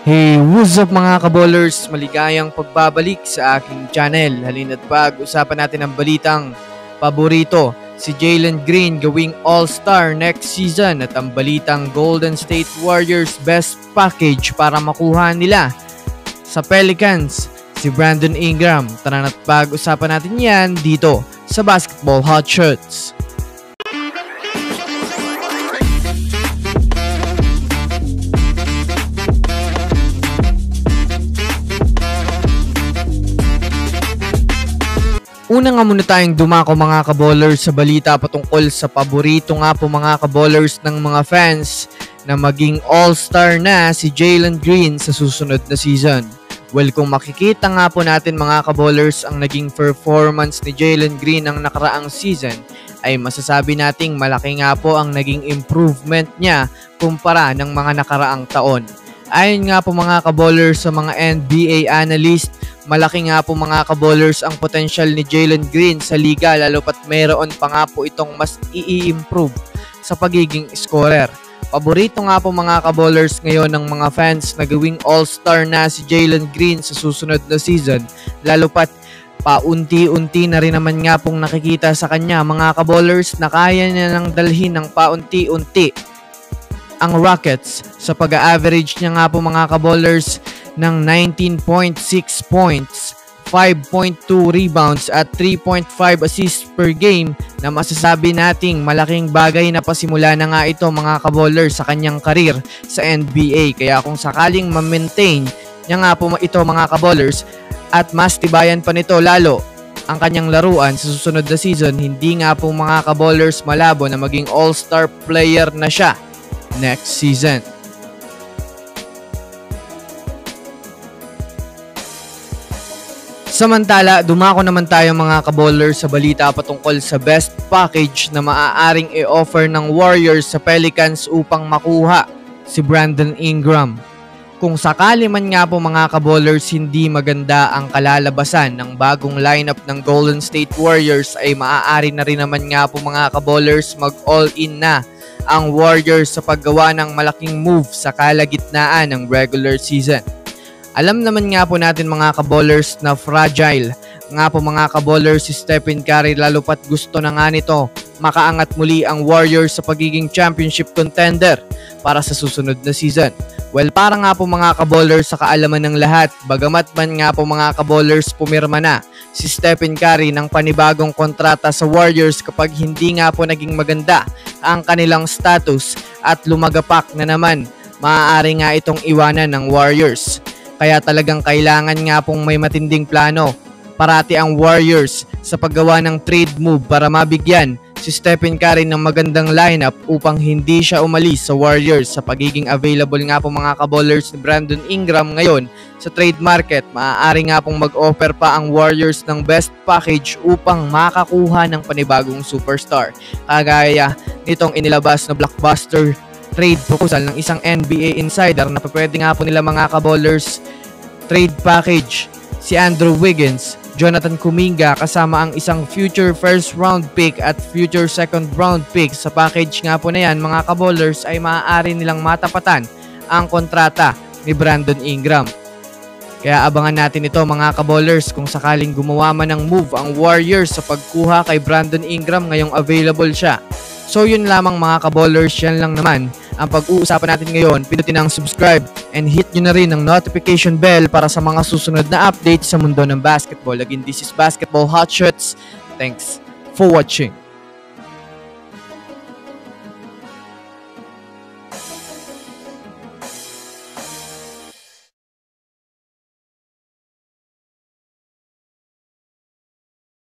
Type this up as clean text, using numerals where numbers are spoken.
Hey, what's up mga kaballers? Maligayang pagbabalik sa aking channel. Halina't pag-usapan natin ang balitang paborito, si Jalen Green gawing All-Star next season at ang balitang Golden State Warriors best package para makuha nila sa Pelicans, si Brandon Ingram. Tara na't pag-usapan natin yan dito sa Basketball Hot Shots. Una nga muna tayong dumako mga kaballers sa balita patungkol sa paborito nga po mga kaballers ng mga fans na maging all-star na si Jalen Green sa susunod na season. Well, kung makikita nga po natin mga kaballers ang naging performance ni Jalen Green ng nakaraang season, ay masasabi nating malaki nga po ang naging improvement niya kumpara ng mga nakaraang taon. Ayon nga po mga kaballers sa mga NBA analyst, malaki nga po mga kaballers ang potential ni Jalen Green sa liga lalo pat mayroon pa nga po itong mas i-improve sa pagiging scorer. Paborito nga po mga kaballers ngayon ng mga fans na gawing all-star na si Jalen Green sa susunod na season lalo pat paunti-unti na rin naman nga pong nakikita sa kanya mga kaballers na kaya niya nang dalhin ng paunti-unti ang Rockets sa pag-average niya nga po mga kaballers ng 19.6 points, 5.2 rebounds at 3.5 assists per game na masasabi nating malaking bagay na pasimula na nga ito mga kaballers sa kanyang karir sa NBA. Kaya kung sakaling ma-maintain niya nga po ito mga kaballers at mas tibayan pa nito lalo ang kanyang laruan sa susunod na season, hindi nga po mga kaballers malabo na maging all-star player na siya next season. Samantala, dumako naman tayo mga kaballers sa balita patungkol sa best package na maaaring i-offer ng Warriors sa Pelicans upang makuha si Brandon Ingram. Kung sakali man nga po mga kaballers hindi maganda ang kalalabasan ng bagong lineup ng Golden State Warriors, ay maaari na rin naman nga po mga kaballers mag-all-in na ang Warriors sa paggawa ng malaking move sa kalagitnaan ng regular season. Alam naman nga po natin mga kaballers na fragile nga po mga kaballers si Stephen Curry lalo pat gusto na nga nito makaangat muli ang Warriors sa pagiging championship contender para sa susunod na season. Well, para nga po mga kaballers sa kaalaman ng lahat, bagamat man nga po mga kaballers pumirma na si Stephen Curry ng panibagong kontrata sa Warriors kapag hindi nga po naging maganda ang kanilang status at lumagapak na naman, maaari nga itong iwanan ng Warriors. Kaya talagang kailangan nga pong may matinding plano parati ang Warriors sa paggawa ng trade move para mabigyan si Stephen Curry ng magandang lineup upang hindi siya umalis sa Warriors. Sa pagiging available nga po mga kaballers ni Brandon Ingram ngayon sa trade market, maaari nga pong mag-offer pa ang Warriors ng best package upang makakuha ng panibagong superstar. Kagaya nitong inilabas na blockbuster trade proposal ng isang NBA insider na pwede nga po nila mga kaballers trade package si Andrew Wiggins, Jonathan Kuminga kasama ang isang future first round pick at future second round pick. Sa package nga po na yan mga kaballers ay maaari nilang matapatan ang kontrata ni Brandon Ingram. Kaya abangan natin ito mga kaballers kung sakaling gumawa man ng move ang Warriors sa pagkuha kay Brandon Ingram ngayong available siya. So yun lamang mga kaballers, yan lang naman ang pag-uusapan natin ngayon. Pindutin ang subscribe and hit nyo na rin ang notification bell para sa mga susunod na updates sa mundo ng basketball. Again, this is Basketball Hot Shots. Thanks for watching.